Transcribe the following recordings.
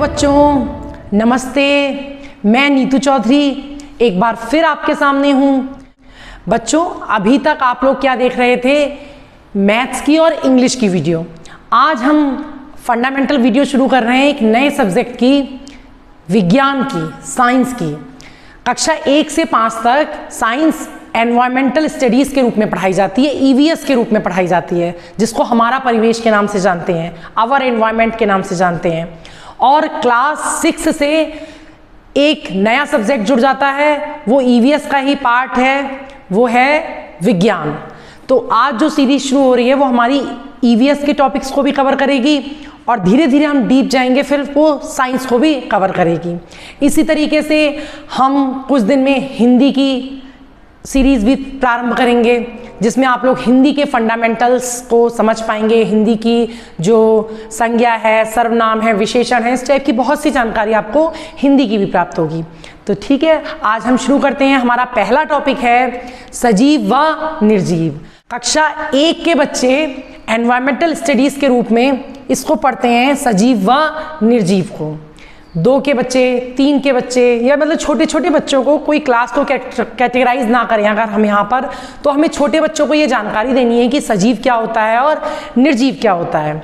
बच्चों, नमस्ते। मैं नीतू चौधरी एक बार फिर आपके सामने हूँ। बच्चों, अभी तक आप लोग क्या देख रहे थे? मैथ्स की और इंग्लिश की वीडियो। आज हम फंडामेंटल वीडियो शुरू कर रहे हैं एक नए सब्जेक्ट की, विज्ञान की, साइंस की। कक्षा 1 से 5 तक साइंस एनवायरमेंटल स्टडीज़ के रूप में पढ़ाई जाती है, ईवीएस के रूप में पढ़ाई जाती है, जिसको हमारा परिवेश के नाम से जानते हैं, आवर एनवायरमेंट के नाम से जानते हैं। और क्लास 6 से एक नया सब्जेक्ट जुड़ जाता है, वो ईवीएस का ही पार्ट है, वो है विज्ञान। तो आज जो सीरीज शुरू हो रही है वो हमारी ईवीएस के टॉपिक्स को भी कवर करेगी और धीरे धीरे हम डीप जाएंगे, फिर वो साइंस को भी कवर करेगी। इसी तरीके से हम कुछ दिन में हिंदी की सीरीज़ भी प्रारंभ करेंगे, जिसमें आप लोग हिंदी के फंडामेंटल्स को समझ पाएंगे। हिंदी की जो संज्ञा है, सर्वनाम है, विशेषण है, इस टाइप की बहुत सी जानकारी आपको हिंदी की भी प्राप्त होगी। तो ठीक है, आज हम शुरू करते हैं। हमारा पहला टॉपिक है सजीव व निर्जीव। कक्षा 1 के बच्चे एनवायरमेंटल स्टडीज़ के रूप में इसको पढ़ते हैं, सजीव व निर्जीव को। 2 के बच्चे, 3 के बच्चे, या मतलब छोटे छोटे बच्चों को, कोई क्लास को कैटेगराइज ना करें अगर हम यहाँ पर, तो हमें छोटे बच्चों को ये जानकारी देनी है कि सजीव क्या होता है और निर्जीव क्या होता है।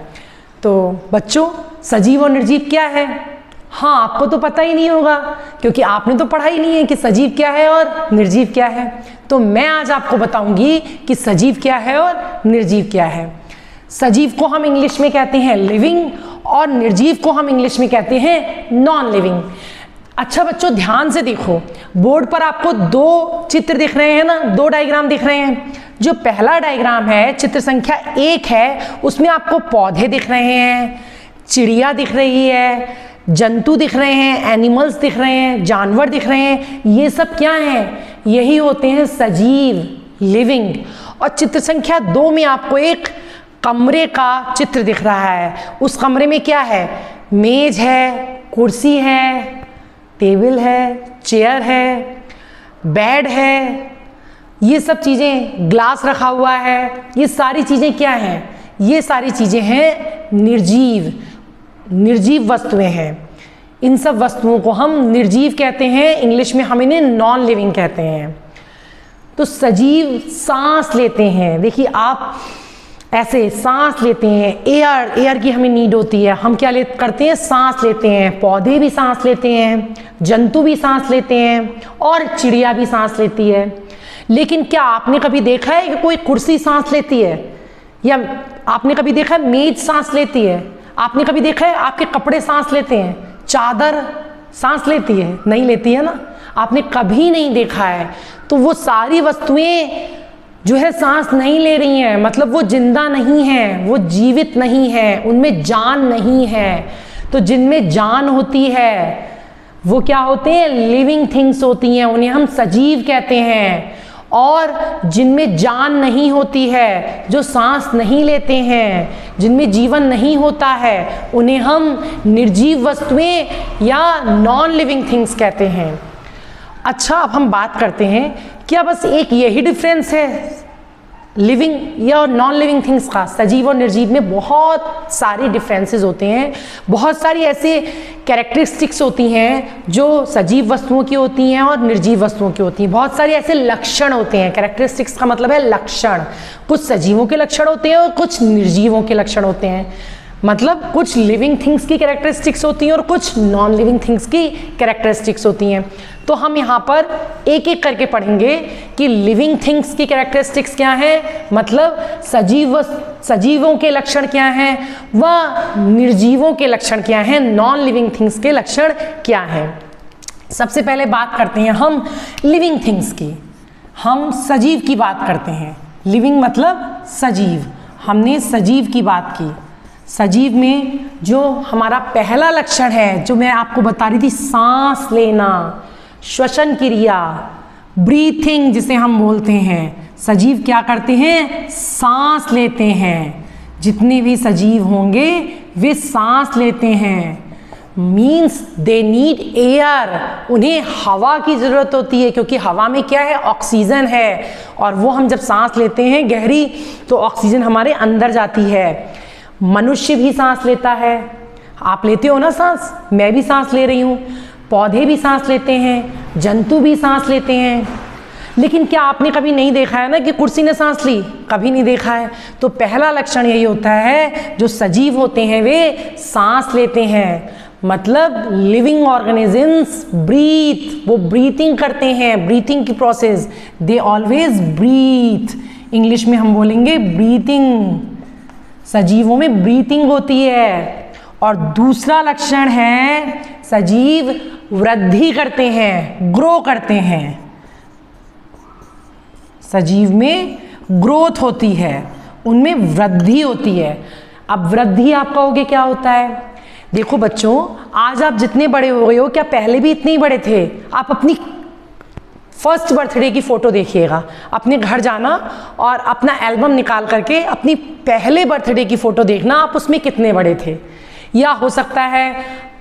तो बच्चों, सजीव और निर्जीव क्या है? हाँ, आपको तो पता ही नहीं होगा, क्योंकि आपने तो पढ़ा ही नहीं है कि सजीव क्या है और निर्जीव क्या है। तो मैं आज आपको बताऊंगी कि सजीव क्या है और निर्जीव क्या है। सजीव को हम इंग्लिश में कहते हैं लिविंग और निर्जीव को हम इंग्लिश में कहते हैं नॉन लिविंग। अच्छा बच्चों, ध्यान से देखो, बोर्ड पर आपको 2 चित्र दिख रहे हैं ना, 2 डायग्राम दिख रहे हैं। जो पहला डायग्राम है, चित्र संख्या 1 है, उसमें आपको पौधे दिख रहे हैं, चिड़िया दिख रही है, जंतु दिख रहे हैं, एनिमल्स दिख रहे हैं, जानवर दिख रहे हैं। ये सब क्या हैं? यही होते हैं सजीव, लिविंग। और चित्र संख्या 2 में आपको एक कमरे का चित्र दिख रहा है। उस कमरे में क्या है? मेज है, कुर्सी है, टेबल है, चेयर है, बेड है, ये सब चीज़ें, ग्लास रखा हुआ है। ये सारी चीज़ें क्या हैं? ये सारी चीज़ें हैं निर्जीव, निर्जीव वस्तुएं हैं। इन सब वस्तुओं को हम निर्जीव कहते हैं, इंग्लिश में हम इन्हें नॉन लिविंग कहते हैं। तो सजीव सांस लेते हैं। देखिए, आप ऐसे सांस लेते हैं, एयर की हमें नीड होती है। हम क्या करते हैं? सांस लेते हैं। पौधे भी सांस लेते हैं, जंतु भी सांस लेते हैं और चिड़िया भी सांस लेती है। लेकिन क्या आपने कभी देखा है कि कोई कुर्सी सांस लेती है? या आपने कभी देखा है मेज सांस लेती है? आपने कभी देखा है आपके कपड़े सांस लेते हैं? चादर सांस लेती है? नहीं लेती है ना, आपने कभी नहीं देखा है। तो वो सारी वस्तुएं जो है सांस नहीं ले रही हैं, मतलब वो जिंदा नहीं है, वो जीवित नहीं है, उनमें जान नहीं है। तो जिनमें जान होती है वो क्या होते हैं? लिविंग थिंग्स होती हैं, उन्हें हम सजीव कहते हैं। और जिनमें जान नहीं होती है, जो सांस नहीं लेते हैं, जिनमें जीवन नहीं होता है, उन्हें हम निर्जीव वस्तुएं या नॉन लिविंग थिंग्स कहते हैं। अच्छा, अब हम बात करते हैं, क्या बस एक यही डिफरेंस है लिविंग या नॉन लिविंग थिंग्स का? सजीव और निर्जीव में बहुत सारे डिफरेंसेस होते हैं, बहुत सारी ऐसे कैरेक्टरिस्टिक्स होती हैं जो सजीव वस्तुओं की होती हैं और निर्जीव वस्तुओं की होती हैं। बहुत सारे ऐसे लक्षण होते हैं। कैरेक्टरिस्टिक्स का मतलब है लक्षण। कुछ सजीवों के लक्षण होते हैं और कुछ निर्जीवों के लक्षण होते हैं। मतलब कुछ लिविंग थिंग्स की कैरेक्टरिस्टिक्स होती हैं और कुछ नॉन लिविंग थिंग्स की कैरेक्टरिस्टिक्स होती हैं। तो हम यहाँ पर एक एक करके पढ़ेंगे कि लिविंग थिंग्स की कैरेक्टरिस्टिक्स क्या हैं, मतलब सजीवों के लक्षण क्या हैं, व निर्जीवों के लक्षण क्या हैं, नॉन लिविंग थिंग्स के लक्षण क्या हैं। सबसे पहले बात करते हैं हम लिविंग थिंग्स की। हम सजीव की बात करते हैं। लिविंग मतलब सजीव। हमने सजीव की बात की। सजीव में जो हमारा पहला लक्षण है, जो मैं आपको बता रही थी, सांस लेना, श्वसन क्रिया, ब्रीथिंग जिसे हम बोलते हैं। सजीव क्या करते हैं? सांस लेते हैं। जितने भी सजीव होंगे वे सांस लेते हैं। मीन्स दे नीड एयर, उन्हें हवा की ज़रूरत होती है, क्योंकि हवा में क्या है? ऑक्सीजन है, और वो हम जब सांस लेते हैं गहरी, तो ऑक्सीजन हमारे अंदर जाती है। मनुष्य भी सांस लेता है, आप लेते हो ना सांस, मैं भी सांस ले रही हूँ, पौधे भी सांस लेते हैं, जंतु भी सांस लेते हैं। लेकिन क्या आपने कभी नहीं देखा है ना कि कुर्सी ने सांस ली? कभी नहीं देखा है। तो पहला लक्षण यही होता है, जो सजीव होते हैं वे सांस लेते हैं। मतलब लिविंग ऑर्गेनिजम्स ब्रीथ, वो ब्रीथिंग करते हैं, ब्रीथिंग की process, they always breathe. English में हम बोलेंगे ब्रीथिंग, सजीवों में ब्रीथिंग होती है। और दूसरा लक्षण है, सजीव वृद्धि करते हैं, ग्रो करते हैं। सजीव में ग्रोथ होती है, उनमें वृद्धि होती है। अब वृद्धि आप कहोगे क्या होता है? देखो बच्चों, आज आप जितने बड़े हो गए हो, क्या पहले भी इतने ही बड़े थे? आप अपनी फर्स्ट बर्थडे की फ़ोटो देखिएगा, अपने घर जाना और अपना एल्बम निकाल करके अपनी पहले बर्थडे की फ़ोटो देखना, आप उसमें कितने बड़े थे। या हो सकता है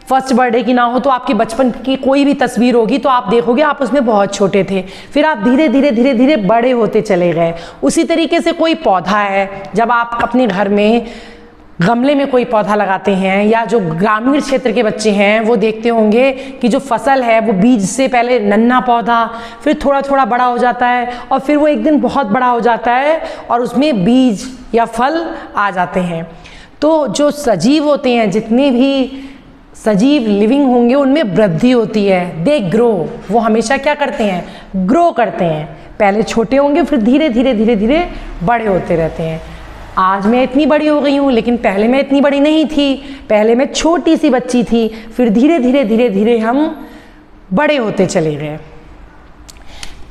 फर्स्ट बर्थडे की ना हो तो आपके बचपन की कोई भी तस्वीर होगी, तो आप देखोगे आप उसमें बहुत छोटे थे, फिर आप धीरे धीरे धीरे धीरे बड़े होते चले गए। उसी तरीके से कोई पौधा है, जब आप अपने घर में गमले में कोई पौधा लगाते हैं, या जो ग्रामीण क्षेत्र के बच्चे हैं वो देखते होंगे कि जो फसल है वो बीज से पहले नन्हा पौधा, फिर थोड़ा थोड़ा बड़ा हो जाता है और फिर वो एक दिन बहुत बड़ा हो जाता है और उसमें बीज या फल आ जाते हैं। तो जो सजीव होते हैं, जितने भी सजीव लिविंग होंगे, उनमें वृद्धि होती है, दे ग्रो। वो हमेशा क्या करते हैं? ग्रो करते हैं। पहले छोटे होंगे, फिर धीरे धीरे धीरे धीरे बड़े होते रहते हैं। आज मैं इतनी बड़ी हो गई हूँ, लेकिन पहले मैं इतनी बड़ी नहीं थी, पहले मैं छोटी सी बच्ची थी, फिर धीरे धीरे धीरे धीरे हम बड़े होते चले गए।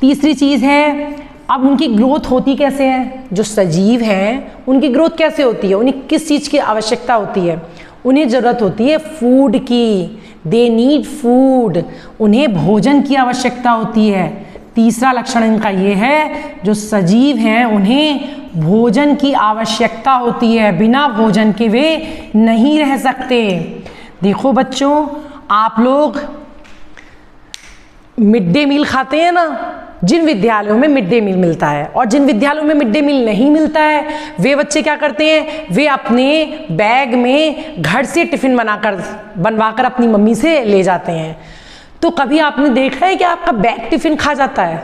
तीसरी चीज़ है, अब उनकी ग्रोथ होती कैसे है? जो सजीव हैं उनकी ग्रोथ कैसे होती है? उन्हें किस चीज़ की आवश्यकता होती है? उन्हें ज़रूरत होती है फूड की, दे नीड फूड, उन्हें भोजन की आवश्यकता होती है। तीसरा लक्षण इनका ये है, जो सजीव हैं उन्हें भोजन की आवश्यकता होती है, बिना भोजन के वे नहीं रह सकते। देखो बच्चों, आप लोग मिड डे मील खाते हैं ना, जिन विद्यालयों में मिड डे मील मिलता है, और जिन विद्यालयों में मिड डे मील नहीं मिलता है, वे बच्चे क्या करते हैं? वे अपने बैग में घर से टिफ़िन बनवाकर अपनी मम्मी से ले जाते हैं। तो कभी आपने देखा है कि आपका बैग टिफ़िन खा जाता है?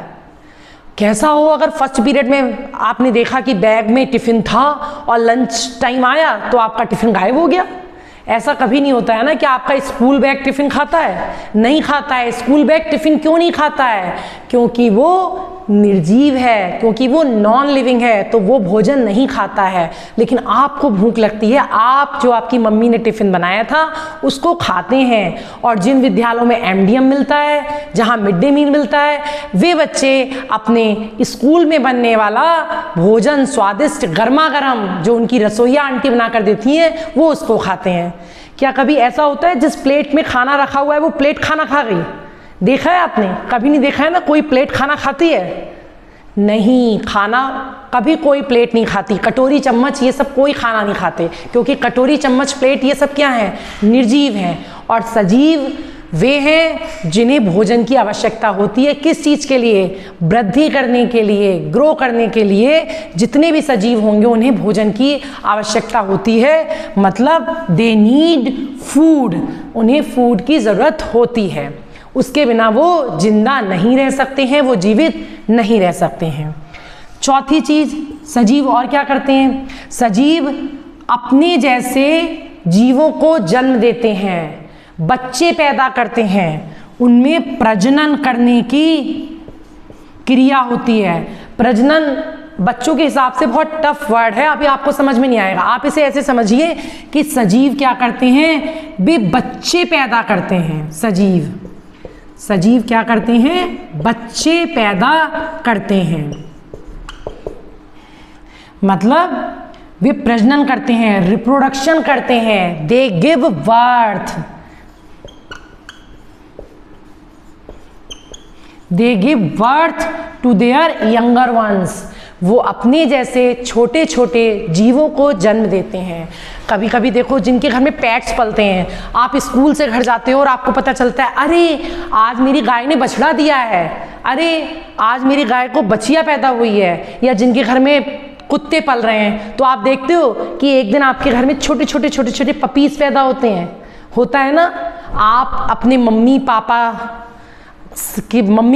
कैसा हो अगर फर्स्ट पीरियड में आपने देखा कि बैग में टिफ़िन था और लंच टाइम आया तो आपका टिफ़िन गायब हो गया? ऐसा कभी नहीं होता है ना कि आपका स्कूल बैग टिफ़िन खाता है? नहीं खाता है। स्कूल बैग टिफ़िन क्यों नहीं खाता है? क्योंकि वो निर्जीव है, क्योंकि वो नॉन लिविंग है, तो वो भोजन नहीं खाता है। लेकिन आपको भूख लगती है, आप जो आपकी मम्मी ने टिफ़िन बनाया था उसको खाते हैं। और जिन विद्यालयों में एमडीएम मिलता है, जहाँ मिड डे मील मिलता है, वे बच्चे अपने स्कूल में बनने वाला भोजन, स्वादिष्ट गर्मा गर्म जो उनकी रसोइया आंटी बना कर देती हैं, वो उसको खाते हैं। क्या कभी ऐसा होता है जिस प्लेट में खाना रखा हुआ है वो प्लेट खाना खा गई? देखा है आपने? कभी नहीं देखा है ना कोई प्लेट खाना खाती है? नहीं, खाना कभी कोई प्लेट नहीं खाती। कटोरी चम्मच ये सब कोई खाना नहीं खाते, क्योंकि कटोरी चम्मच प्लेट ये सब क्या हैं? निर्जीव हैं। और सजीव वे हैं जिन्हें भोजन की आवश्यकता होती है। किस चीज़ के लिए? वृद्धि करने के लिए, ग्रो करने के लिए। जितने भी सजीव होंगे उन्हें भोजन की आवश्यकता होती है, मतलब दे नीड फूड, उन्हें फूड की ज़रूरत होती है। उसके बिना वो जिंदा नहीं रह सकते हैं, वो जीवित नहीं रह सकते हैं। चौथी चीज़, सजीव और क्या करते हैं? सजीव अपने जैसे जीवों को जन्म देते हैं, बच्चे पैदा करते हैं, उनमें प्रजनन करने की क्रिया होती है। प्रजनन बच्चों के हिसाब से बहुत टफ वर्ड है, अभी आपको समझ में नहीं आएगा। आप इसे ऐसे समझिए कि सजीव क्या करते हैं? वे बच्चे पैदा करते हैं। सजीव क्या करते हैं? बच्चे पैदा करते हैं, मतलब वे प्रजनन करते हैं, रिप्रोडक्शन करते हैं। They give birth, they give birth to their younger ones. वो अपने जैसे छोटे छोटे जीवों को जन्म देते हैं। कभी कभी देखो, जिनके घर में पेट्स पलते हैं, आप स्कूल से घर जाते हो और आपको पता चलता है, अरे आज मेरी गाय ने बछड़ा दिया है, अरे आज मेरी गाय को बछिया पैदा हुई है। या जिनके घर में कुत्ते पल रहे हैं, तो आप देखते हो कि एक दिन आपके घर में छोटे छोटे पपीज़ पैदा होते हैं। होता है ना, आप अपने मम्मी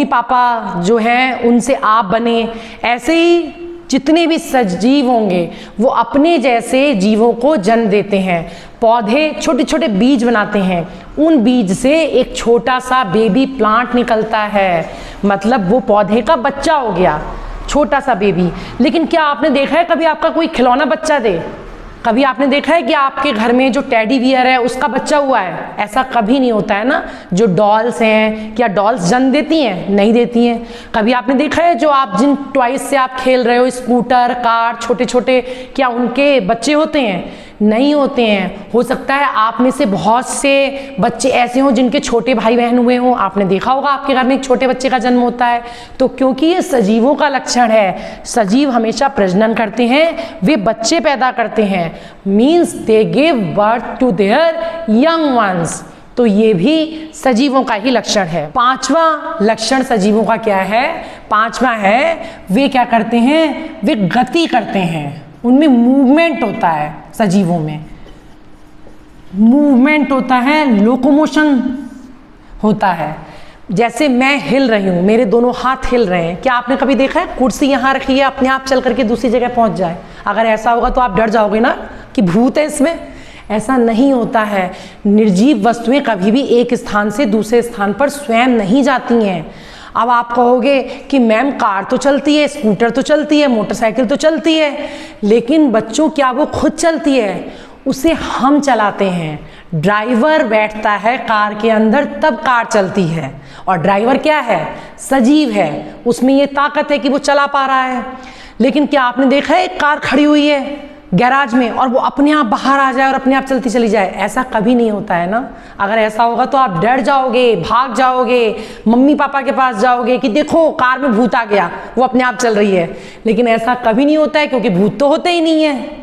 पापा जो हैं उनसे आप बने, ऐसे ही जितने भी सजीव होंगे वो अपने जैसे जीवों को जन्म देते हैं। पौधे छोटे छोटे बीज बनाते हैं, उन बीज से एक छोटा सा बेबी प्लांट निकलता है, मतलब वो पौधे का बच्चा हो गया, छोटा सा बेबी। लेकिन क्या आपने देखा है कभी आपका कोई खिलौना बच्चा दे? कभी आपने देखा है कि आपके घर में जो टेडी बियर है उसका बच्चा हुआ है? ऐसा कभी नहीं होता है ना। जो डॉल्स हैं, क्या डॉल्स जन्म देती हैं? नहीं देती हैं। कभी आपने देखा है जो आप जिन टॉयज से आप खेल रहे हो, स्कूटर, कार, छोटे छोटे, क्या उनके बच्चे होते हैं? नहीं होते हैं। हो सकता है आप में से बहुत से बच्चे ऐसे हों जिनके छोटे भाई बहन हुए हों। आपने देखा होगा आपके घर में एक छोटे बच्चे का जन्म होता है। तो क्योंकि ये सजीवों का लक्षण है, सजीव हमेशा प्रजनन करते हैं, वे बच्चे पैदा करते हैं, means they give birth to their young ones. तो ये भी सजीवों का ही लक्षण है। पांचवा लक्षण सजीवों का क्या है? पांचवा है वे क्या करते हैं? वे गति करते हैं, उनमें मूवमेंट होता है। सजीवों में मूवमेंट होता है, लोकोमोशन होता है। जैसे मैं हिल रही हूँ, मेरे दोनों हाथ हिल रहे हैं। क्या आपने कभी देखा है कुर्सी यहाँ रखी है, अपने आप चल करके दूसरी जगह पहुँच जाए? अगर ऐसा होगा तो आप डर जाओगे ना कि भूत है इसमें। ऐसा नहीं होता है। निर्जीव वस्तुएं कभी भी एक स्थान से दूसरे स्थान पर स्वयं नहीं जाती हैं। अब आप कहोगे कि मैम कार तो चलती है, स्कूटर तो चलती है, मोटरसाइकिल तो चलती है, लेकिन बच्चों क्या वो खुद चलती है? उसे हम चलाते हैं। ड्राइवर बैठता है कार के अंदर तब कार चलती है, और ड्राइवर क्या है? सजीव है, उसमें ये ताकत है कि वो चला पा रहा है। लेकिन क्या आपने देखा है एक कार खड़ी हुई है गैराज में और वो अपने आप बाहर आ जाए और अपने आप चलती चली जाए? ऐसा कभी नहीं होता है ना। अगर ऐसा होगा तो आप डर जाओगे, भाग जाओगे, मम्मी पापा के पास जाओगे कि देखो कार में भूत आ गया, वो अपने आप चल रही है। लेकिन ऐसा कभी नहीं होता है, क्योंकि भूत तो होते ही नहीं है।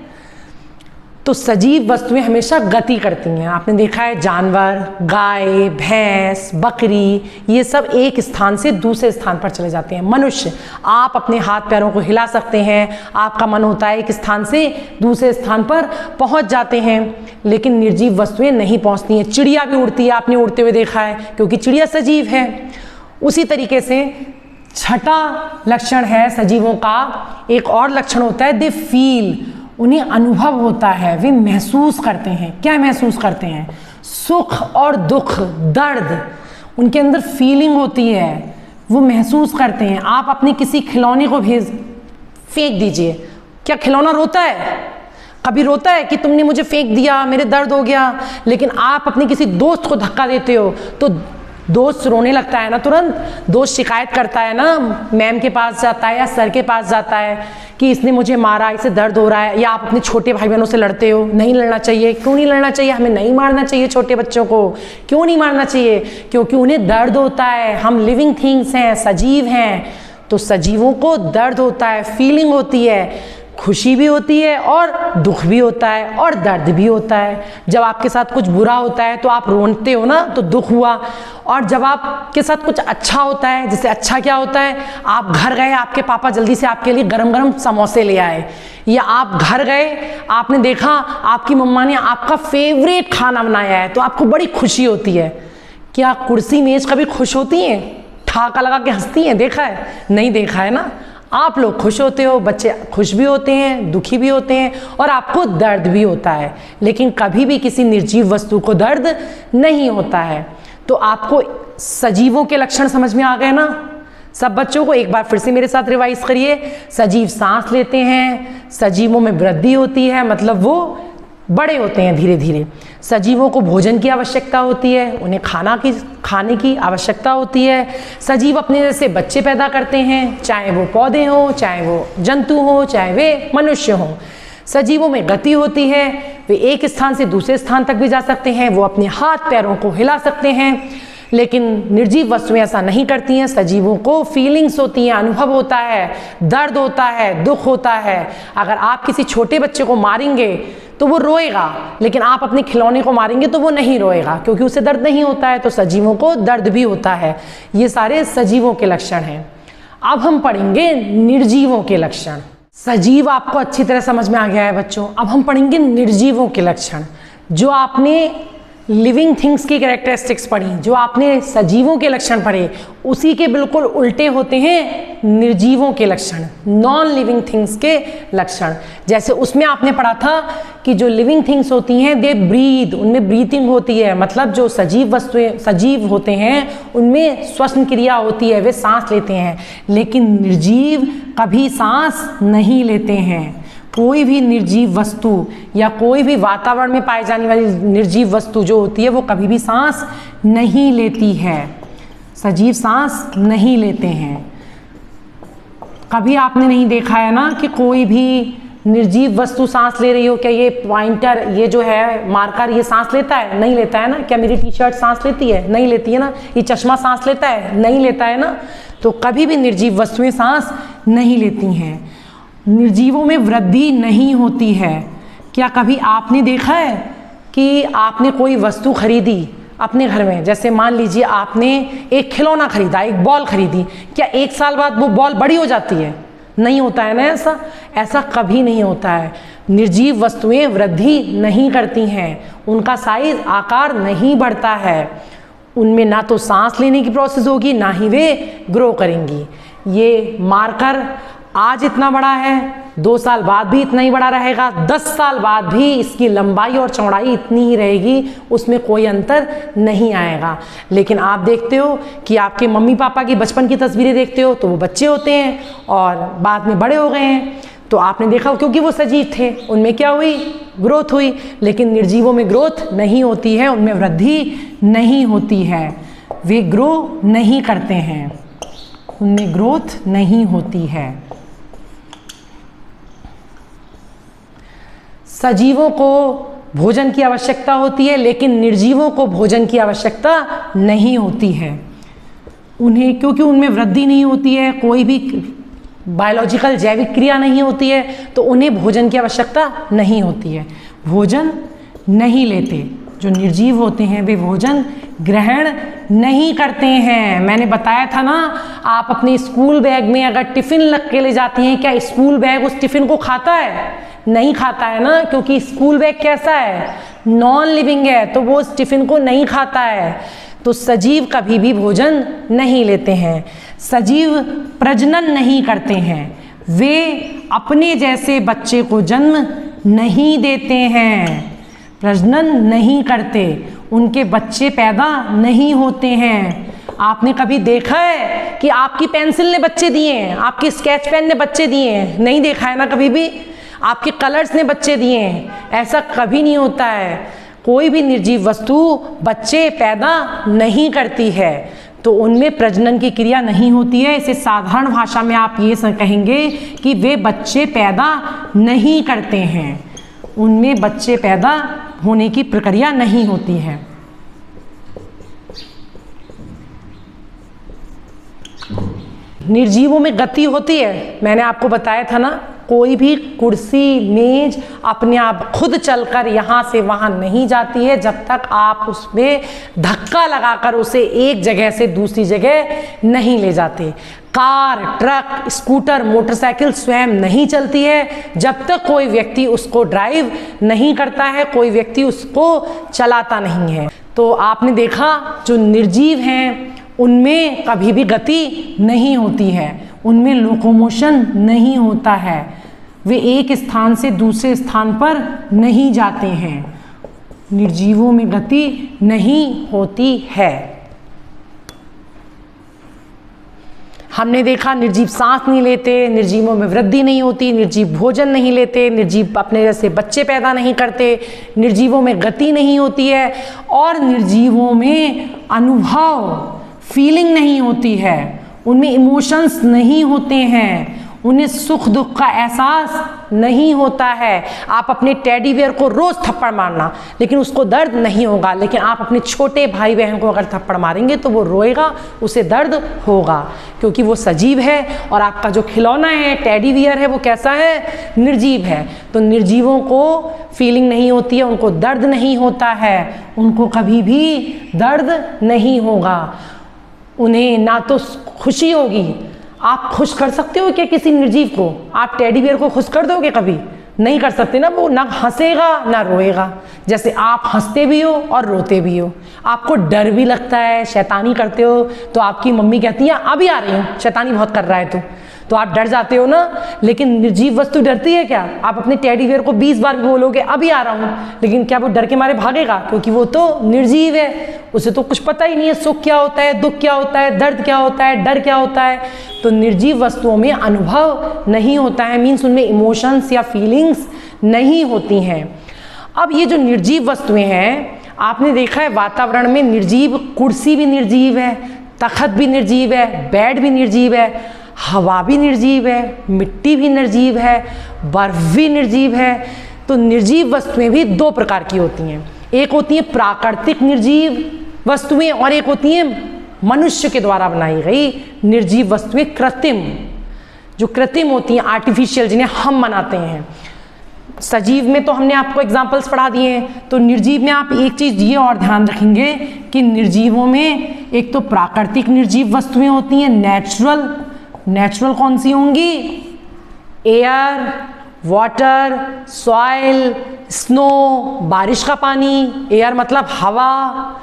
तो सजीव वस्तुएं हमेशा गति करती हैं। आपने देखा है जानवर, गाय, भैंस, बकरी, ये सब एक स्थान से दूसरे स्थान पर चले जाते हैं। मनुष्य, आप अपने हाथ पैरों को हिला सकते हैं, आपका मन होता है एक स्थान से दूसरे स्थान पर पहुंच जाते हैं, लेकिन निर्जीव वस्तुएं नहीं पहुंचती हैं। चिड़िया भी उड़ती है, आपने उड़ते हुए देखा है, क्योंकि चिड़िया सजीव है। उसी तरीके से छठा लक्षण है सजीवों का, एक और लक्षण होता है दे फील, उन्हें अनुभव होता है, वे महसूस करते हैं। क्या महसूस करते हैं? सुख और दुख, दर्द, उनके अंदर फीलिंग होती है, वो महसूस करते हैं। आप अपने किसी खिलौने को फेंक दीजिए, क्या खिलौना रोता है? कभी रोता है कि तुमने मुझे फेंक दिया, मेरे दर्द हो गया? लेकिन आप अपने किसी दोस्त को धक्का देते हो तो दोस्त रोने लगता है ना, तुरंत दोस्त शिकायत करता है ना, मैम के पास जाता है या सर के पास जाता है कि इसने मुझे मारा, इसे दर्द हो रहा है। या आप अपने छोटे भाई बहनों से लड़ते हो, नहीं लड़ना चाहिए। क्यों नहीं लड़ना चाहिए? हमें नहीं मारना चाहिए छोटे बच्चों को। क्यों नहीं मारना चाहिए? क्योंकि उन्हें दर्द होता है। हम लिविंग थिंग्स हैं, सजीव हैं, तो सजीवों को दर्द होता है, फीलिंग होती है, खुशी भी होती है और दुख भी होता है और दर्द भी होता है। जब आपके साथ कुछ बुरा होता है तो आप रोते हो ना, तो दुख हुआ। और जब आपके साथ कुछ अच्छा होता है, जैसे अच्छा क्या होता है, आप घर गए, आपके पापा जल्दी से आपके लिए गरम गरम समोसे ले आए, या आप घर गए, आपने देखा आपकी मम्मा ने आपका फेवरेट खाना बनाया है, तो आपको बड़ी खुशी होती है। क्या कुर्सी मेज कभी खुश होती हैं? ठाका लगा के हंसती हैं? देखा है? नहीं देखा है ना। आप लोग खुश होते हो, बच्चे खुश भी होते हैं, दुखी भी होते हैं, और आपको दर्द भी होता है। लेकिन कभी भी किसी निर्जीव वस्तु को दर्द नहीं होता है। तो आपको सजीवों के लक्षण समझ में आ गए ना? सब बच्चों को एक बार फिर से मेरे साथ रिवाइज करिए। सजीव सांस लेते हैं, सजीवों में वृद्धि होती है, मतलब वो बड़े होते हैं धीरे धीरे। सजीवों को भोजन की आवश्यकता होती है, उन्हें खाने की आवश्यकता होती है। सजीव अपने जैसे बच्चे पैदा करते हैं, चाहे वो पौधे हों, चाहे वो जंतु हों, चाहे वे मनुष्य हों। सजीवों में गति होती है, वे एक स्थान से दूसरे स्थान तक भी जा सकते हैं, वो अपने हाथ पैरों को हिला सकते हैं। लेकिन निर्जीव वस्तुएं ऐसा नहीं करती हैं। सजीवों को फीलिंग्स होती हैं, अनुभव होता है, दर्द होता है, दुख होता है। अगर आप किसी छोटे बच्चे को मारेंगे तो वो रोएगा, लेकिन आप अपने खिलौने को मारेंगे तो वो नहीं रोएगा, क्योंकि उसे दर्द नहीं होता है। तो सजीवों को दर्द भी होता है। ये सारे सजीवों के लक्षण हैं। अब हम पढ़ेंगे निर्जीवों के लक्षण। सजीव आपको अच्छी तरह समझ में आ गया है बच्चों। अब हम पढ़ेंगे निर्जीवों के लक्षण, जो आपने लिविंग थिंग्स की कैरेक्टरिस्टिक्स पढ़ी, जो आपने सजीवों के लक्षण पढ़े, उसी के बिल्कुल उल्टे होते हैं निर्जीवों के लक्षण, नॉन लिविंग थिंग्स के लक्षण। जैसे उसमें आपने पढ़ा था कि जो लिविंग थिंग्स होती हैं दे ब्रीथ, उनमें ब्रीथिंग होती है, मतलब जो सजीव वस्तुएं सजीव होते हैं उनमें श्वसन क्रिया होती है, वे सांस लेते हैं। लेकिन निर्जीव कभी सांस नहीं लेते हैं। कोई भी निर्जीव वस्तु या कोई भी वातावरण में पाई जाने वाली निर्जीव वस्तु जो होती है वो कभी भी सांस नहीं लेती है। सजीव सांस नहीं लेते हैं। कभी आपने नहीं देखा है ना कि कोई भी निर्जीव वस्तु सांस ले रही हो? क्या ये पॉइंटर, ये जो है मार्कर, ये सांस लेता है? नहीं लेता है ना। क्या मेरी टी शर्ट सांस लेती है? नहीं लेती है ना। ये चश्मा सांस लेता है? नहीं लेता है ना। तो कभी भी निर्जीव वस्तुएं सांस नहीं लेती हैं। निर्जीवों में वृद्धि नहीं होती है। क्या कभी आपने देखा है कि आपने कोई वस्तु खरीदी अपने घर में, जैसे मान लीजिए आपने एक खिलौना खरीदा, एक बॉल खरीदी, क्या एक साल बाद वो बॉल बड़ी हो जाती है? नहीं होता है ना। ऐसा कभी नहीं होता है। निर्जीव वस्तुएं वृद्धि नहीं करती हैं, उनका साइज आकार नहीं बढ़ता है, उनमें ना तो सांस लेने की प्रोसेस होगी ना ही वे ग्रो करेंगी। ये मार्कर आज इतना बड़ा है, 2 साल बाद भी इतना ही बड़ा रहेगा, 10 साल बाद भी इसकी लंबाई और चौड़ाई इतनी ही रहेगी, उसमें कोई अंतर नहीं आएगा। लेकिन आप देखते हो कि आपके मम्मी पापा की बचपन की तस्वीरें देखते हो तो वो बच्चे होते हैं और बाद में बड़े हो गए हैं, तो आपने देखा क्योंकि वो सजीव थे, उनमें क्या हुई? ग्रोथ हुई। लेकिन निर्जीवों में ग्रोथ नहीं होती है, उनमें वृद्धि नहीं होती है, वे ग्रो नहीं करते हैं, उनमें ग्रोथ नहीं होती है। सजीवों को भोजन की आवश्यकता होती है, लेकिन निर्जीवों को भोजन की आवश्यकता नहीं होती है। उन्हें, क्योंकि उनमें वृद्धि नहीं होती है, कोई भी बायोलॉजिकल जैविक क्रिया नहीं होती है, तो उन्हें भोजन की आवश्यकता नहीं होती है, भोजन नहीं लेते। जो निर्जीव होते हैं वे भोजन ग्रहण नहीं करते हैं। मैंने बताया था ना, आप अपने स्कूल बैग में अगर टिफ़िन रख के ले जाती हैं, क्या स्कूल बैग उस टिफ़िन को खाता है? नहीं खाता है ना, क्योंकि स्कूल बैग कैसा है? नॉन लिविंग है, तो वो उस टिफ़िन को नहीं खाता है। तो सजीव कभी भी भोजन नहीं लेते हैं। सजीव प्रजनन नहीं करते हैं, वे अपने जैसे बच्चे को जन्म नहीं देते हैं, प्रजनन नहीं करते, उनके बच्चे पैदा नहीं होते हैं। आपने कभी देखा है कि आपकी पेंसिल ने बच्चे दिए हैं, आपकी स्केच पेन ने बच्चे दिए हैं? नहीं देखा है ना कभी भी। आपके कलर्स ने बच्चे दिए हैं? ऐसा कभी नहीं होता है। कोई भी निर्जीव वस्तु बच्चे पैदा नहीं करती है, तो उनमें प्रजनन की क्रिया नहीं होती है। इसे साधारण भाषा में आप ये कहेंगे कि वे बच्चे पैदा नहीं करते हैं, उनमें बच्चे पैदा होने की प्रक्रिया नहीं होती है। निर्जीवों में गति होती है, मैंने आपको बताया था ना, कोई भी कुर्सी मेज अपने आप खुद चलकर यहाँ से वहाँ नहीं जाती है जब तक आप उसमें धक्का लगाकर उसे एक जगह से दूसरी जगह नहीं ले जाते। कार, ट्रक, स्कूटर, मोटरसाइकिल स्वयं नहीं चलती है जब तक कोई व्यक्ति उसको ड्राइव नहीं करता है, कोई व्यक्ति उसको चलाता नहीं है। तो आपने देखा जो निर्जीव हैं उनमें कभी भी गति नहीं होती है, उनमें लोकोमोशन नहीं होता है, वे एक स्थान से दूसरे स्थान पर नहीं जाते हैं। निर्जीवों में गति नहीं होती है। हमने देखा निर्जीव सांस नहीं लेते, निर्जीवों में वृद्धि नहीं होती, निर्जीव भोजन नहीं लेते, निर्जीव अपने जैसे बच्चे पैदा नहीं करते, निर्जीवों में गति नहीं होती है, और निर्जीवों में अनुभव फीलिंग नहीं होती है, उनमें इमोशंस नहीं होते हैं, उन्हें सुख दुख का एहसास नहीं होता है। आप अपने टेडी बियर को रोज थप्पड़ मारना, लेकिन उसको दर्द नहीं होगा, लेकिन आप अपने छोटे भाई बहन को अगर थप्पड़ मारेंगे तो वो रोएगा, उसे दर्द होगा, क्योंकि वो सजीव है। और आपका जो खिलौना है टेडी बियर है वो कैसा है? निर्जीव है। तो निर्जीवों को फीलिंग नहीं होती है, उनको दर्द नहीं होता है, उनको कभी भी दर्द नहीं होगा, उन्हें ना तो खुशी होगी। आप खुश कर सकते हो क्या किसी निर्जीव को? आप टेडी बियर को खुश कर दोगे कभी? नहीं कर सकते ना, वो ना हंसेगा ना रोएगा। जैसे आप हंसते भी हो और रोते भी हो, आपको डर भी लगता है, शैतानी करते हो तो आपकी मम्मी कहती है अभी आ रही हूँ, शैतानी बहुत कर रहा है तो आप डर जाते हो ना। लेकिन निर्जीव वस्तु डरती है क्या? आप अपने टेडी बियर को 20 बार भी बोलोगे अभी आ रहा हूँ, लेकिन क्या वो डर के मारे भागेगा? क्योंकि वो तो निर्जीव है, उसे तो कुछ पता ही नहीं है सुख क्या होता है, दुख क्या होता है, दर्द क्या होता है, डर क्या होता है। तो निर्जीव वस्तुओं में अनुभव नहीं होता है, मीन्स उनमें इमोशंस या फीलिंग्स नहीं होती हैं। अब ये जो निर्जीव वस्तुएं हैं, आपने देखा है वातावरण में निर्जीव, कुर्सी भी निर्जीव है, तख्त भी निर्जीव है, बेड भी निर्जीव है, हवा भी निर्जीव है, मिट्टी भी निर्जीव है, बर्फ भी निर्जीव है। तो निर्जीव वस्तुएं भी दो प्रकार की होती हैं, एक होती है प्राकृतिक निर्जीव वस्तुएं और एक होती हैं मनुष्य के द्वारा बनाई गई निर्जीव वस्तुएं, कृत्रिम, जो कृत्रिम होती हैं, आर्टिफिशियल, जिन्हें हम बनाते हैं। सजीव में तो हमने आपको एग्जाम्पल्स पढ़ा दिए हैं, तो निर्जीव में आप एक चीज़ ये और ध्यान रखेंगे कि निर्जीवों में एक तो प्राकृतिक निर्जीव वस्तुएं होती हैं, नेचुरल कौन सी होंगी? एयर, वाटर, सॉइल, स्नो, बारिश का पानी, एयर मतलब हवा,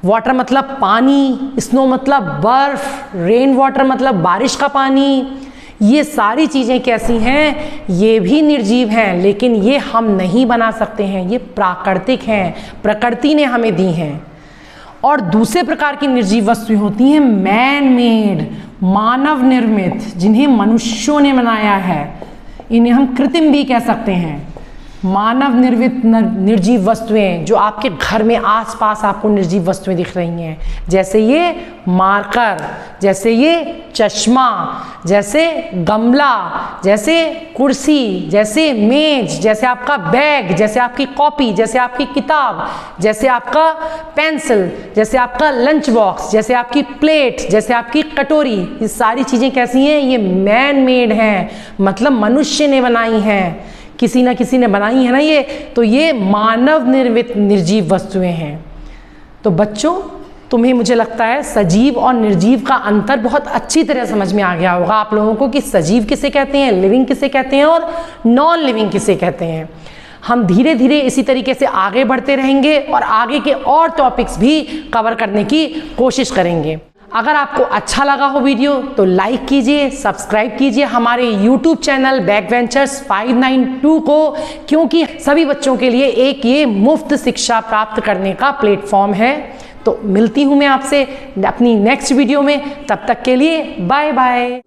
वाटर मतलब पानी, स्नो मतलब बर्फ, रेन वाटर मतलब बारिश का पानी। ये सारी चीज़ें कैसी हैं? ये भी निर्जीव हैं, लेकिन ये हम नहीं बना सकते हैं, ये प्राकृतिक हैं, प्रकृति ने हमें दी हैं। और दूसरे प्रकार की निर्जीव वस्तुएं होती हैं मैन मेड, मानव निर्मित, जिन्हें मनुष्यों ने बनाया है, इन्हें हम कृत्रिम भी कह सकते हैं। मानव निर्मित निर्जीव वस्तुएं जो आपके घर में आसपास आपको निर्जीव वस्तुएं दिख रही हैं, जैसे ये मार्कर, जैसे ये चश्मा, जैसे गमला, जैसे कुर्सी, जैसे मेज, जैसे आपका बैग, जैसे आपकी कॉपी, जैसे आपकी किताब, जैसे आपका पेंसिल, जैसे आपका लंच बॉक्स, जैसे आपकी प्लेट, जैसे आपकी कटोरी। ये सारी चीज़ें कैसी हैं? ये मैन मेड हैं, मतलब मनुष्य ने बनाई हैं, किसी ना किसी ने बनाई है ना ये, तो ये मानव निर्मित निर्जीव वस्तुएं हैं। तो बच्चों, तुम्हें मुझे लगता है सजीव और निर्जीव का अंतर बहुत अच्छी तरह समझ में आ गया होगा आप लोगों को कि सजीव किसे कहते हैं, लिविंग किसे कहते हैं और नॉन लिविंग किसे कहते हैं। हम धीरे धीरे इसी तरीके से आगे बढ़ते रहेंगे और आगे के और टॉपिक्स भी कवर करने की कोशिश करेंगे। अगर आपको अच्छा लगा हो वीडियो तो लाइक कीजिए, सब्सक्राइब कीजिए हमारे YouTube चैनल बैकवेंचर्स 592 को, क्योंकि सभी बच्चों के लिए एक ये मुफ्त शिक्षा प्राप्त करने का प्लेटफॉर्म है। तो मिलती हूँ मैं आपसे अपनी नेक्स्ट वीडियो में, तब तक के लिए बाय बाय।